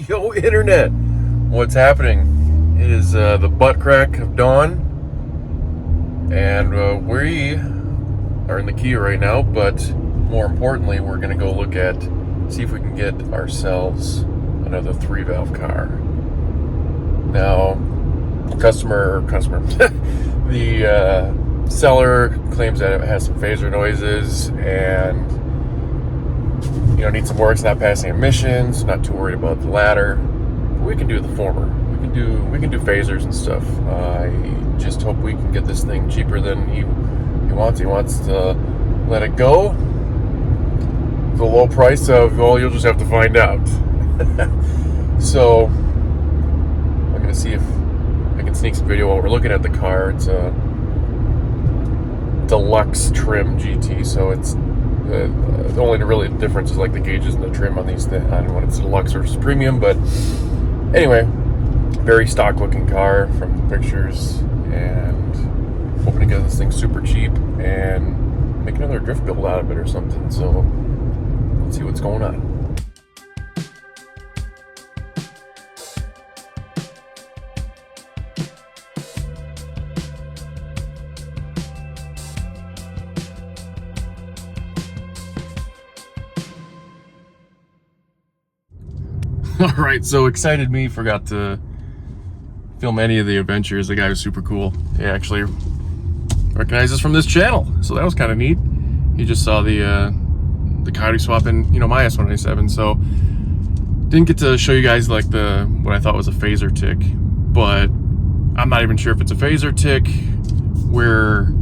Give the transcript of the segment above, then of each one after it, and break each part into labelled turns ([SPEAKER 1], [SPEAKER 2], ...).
[SPEAKER 1] Yo, internet, what's happening? It is the butt crack of dawn, and we are in the Kia right now, but more importantly, we're going to go see if we can get ourselves another 3-valve car. Now, the seller claims that it has some phaser noises and needs some work. It's not passing emissions. Not too worried about the latter. But we can do the former. We can do phasers and stuff. I just hope we can get this thing cheaper than he wants. He wants to let it go. The low price of, well, you'll just have to find out. So I'm gonna see if I can sneak some video while we're looking at the car. It's a deluxe trim GT, so it's the only really difference is like the gauges and the trim on these things. I don't know when it's deluxe versus premium, but anyway, very stock looking car from the pictures, and hoping to get this thing super cheap and make another drift build out of it or something. So let's see what's going on. Alright, so Excited Me forgot to film any of the adventures. The guy was super cool. He actually recognized us from this channel, so that was kind of neat. He just saw the coyote swap in, my S197, so didn't get to show you guys like what I thought was a phaser tick, but I'm not even sure if it's a phaser tick where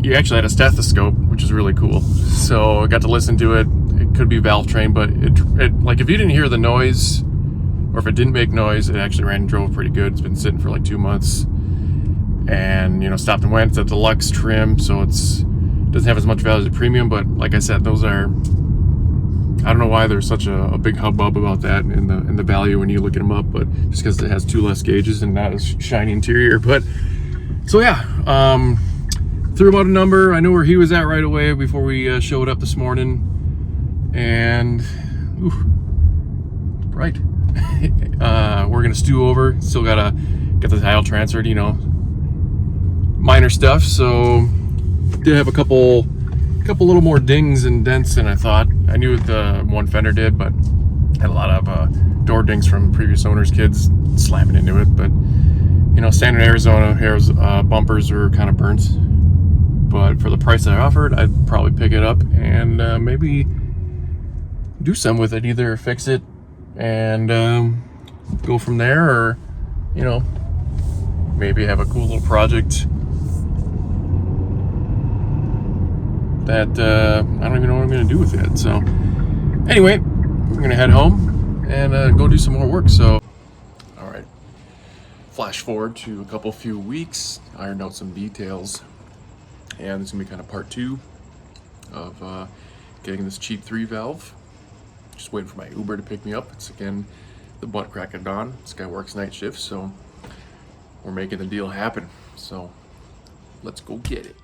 [SPEAKER 1] you actually had a stethoscope, which is really cool. So I got to listen to it. It could be valve train, but it like if you didn't hear the noise, or if it didn't make noise, it actually ran and drove pretty good. It's been sitting for like 2 months, and stopped and went. It's a deluxe trim, so doesn't have as much value as a premium. But like I said, those are, I don't know why there's such a big hubbub about that in the value when you look at them up, but just because it has 2 less gauges and not as shiny interior. But so yeah, threw him out a number. I knew where he was at right away before we showed up this morning. And right, we're gonna stew over. Still gotta get the title transferred, minor stuff. So did have a couple little more dings and dents than I thought. I knew the one fender did, but had a lot of door dings from previous owners' kids slamming into it. But standard Arizona bumpers are kind of burnt. But for the price that I offered, I'd probably pick it up and maybe do some with it, either fix it and go from there, or maybe have a cool little project that I don't even know what I'm gonna do with it. So anyway, we're gonna head home and go do some more work. So all right, flash forward to a few weeks, ironed out some details, and this is gonna be kind of part 2 of getting this cheap 3-valve. Just waiting for my Uber to pick me up. It's again the butt crack of dawn. This guy works night shifts, so we're making the deal happen. So let's go get it.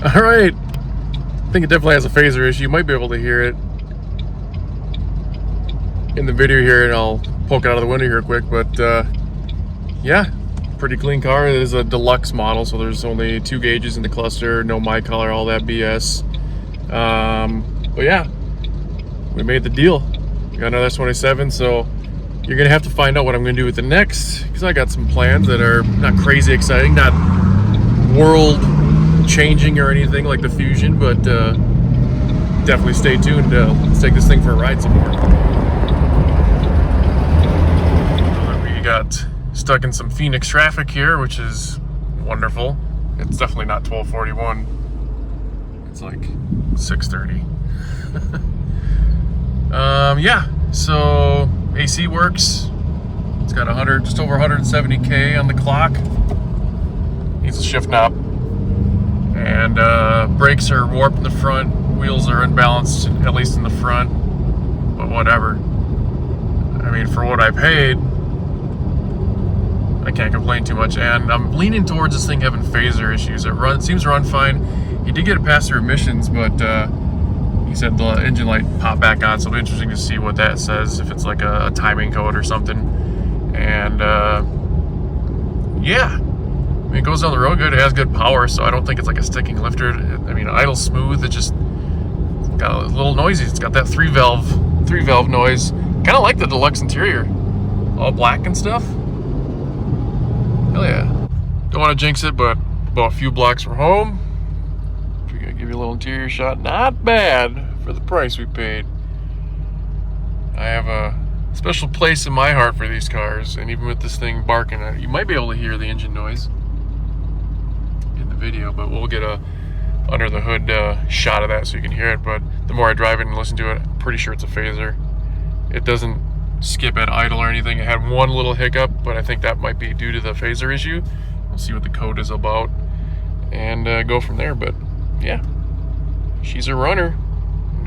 [SPEAKER 1] All right, I think it definitely has a phaser issue. You might be able to hear it in the video here, and I'll poke out of the window here quick. But yeah, pretty clean car. It is a deluxe model, so there's only 2 gauges in the cluster, no my color, all that BS. But yeah, we made the deal. We got another S197, so you're gonna have to find out what I'm gonna do with the next, because I got some plans that are not crazy exciting, not world changing or anything like the Fusion, but definitely stay tuned. Let's take this thing for a ride some more. We got stuck in some Phoenix traffic here, which is wonderful. It's definitely not 1241. It's like 6:30. Yeah, so AC works. It's got just over 170K on the clock. Needs a shift knob. And brakes are warped in the front. Wheels are unbalanced, at least in the front. But whatever. I mean, for what I paid, I can't complain too much. And I'm leaning towards this thing having phaser issues. It seems to run fine. He did get it past through emissions, but he said the engine light popped back on, so it'll be interesting to see what that says, if it's like a timing code or something. And yeah, I mean, it goes down the road good. It has good power, so I don't think it's like a sticking lifter. I mean, idle smooth. It's got a little noisy. It's got that three valve noise. Kind of like the deluxe interior, all black and stuff. Hell yeah! Don't want to jinx it, but about a few blocks from home. Give you a little interior shot. Not bad for the price we paid. I have a special place in my heart for these cars, and even with this thing barking, you might be able to hear the engine noise in the video, but we'll get a under the hood shot of that so you can hear it. But the more I drive it and listen to it, I'm pretty sure it's a phaser. It doesn't skip at idle or anything. It had one little hiccup, but I think that might be due to the phaser issue. We'll see what the code is about and go from there. But yeah, she's a runner.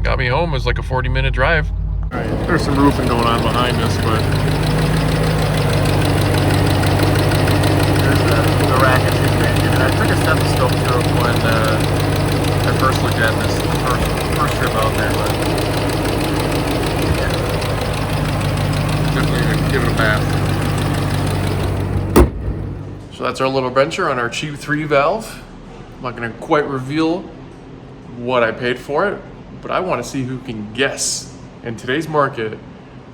[SPEAKER 1] Got me home. It was like a 40-minute drive. All right, there's some roofing going on behind us, but there's the rack and engine. And I took a stethoscope to it when I first looked at this the first trip out there, but yeah, definitely give it a bath. So that's our little adventure on our cheap 3-valve. I'm not going to quite reveal what I paid for it, but I want to see who can guess in today's market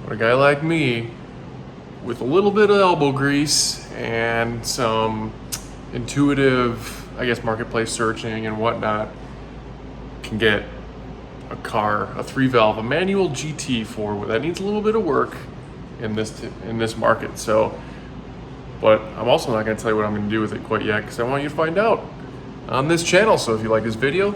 [SPEAKER 1] what a guy like me with a little bit of elbow grease and some intuitive, I guess, marketplace searching and whatnot can get a car, a 3-valve, a manual GT for that needs a little bit of work in this market. So, but I'm also not going to tell you what I'm going to do with it quite yet, because I want you to find out on this channel. So if you like this video,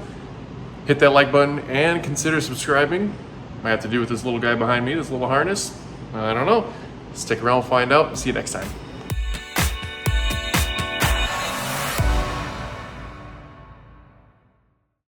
[SPEAKER 1] hit that like button and consider subscribing. Might have to do with this little guy behind me, this little harness. I don't know. Stick around, find out. See you next time.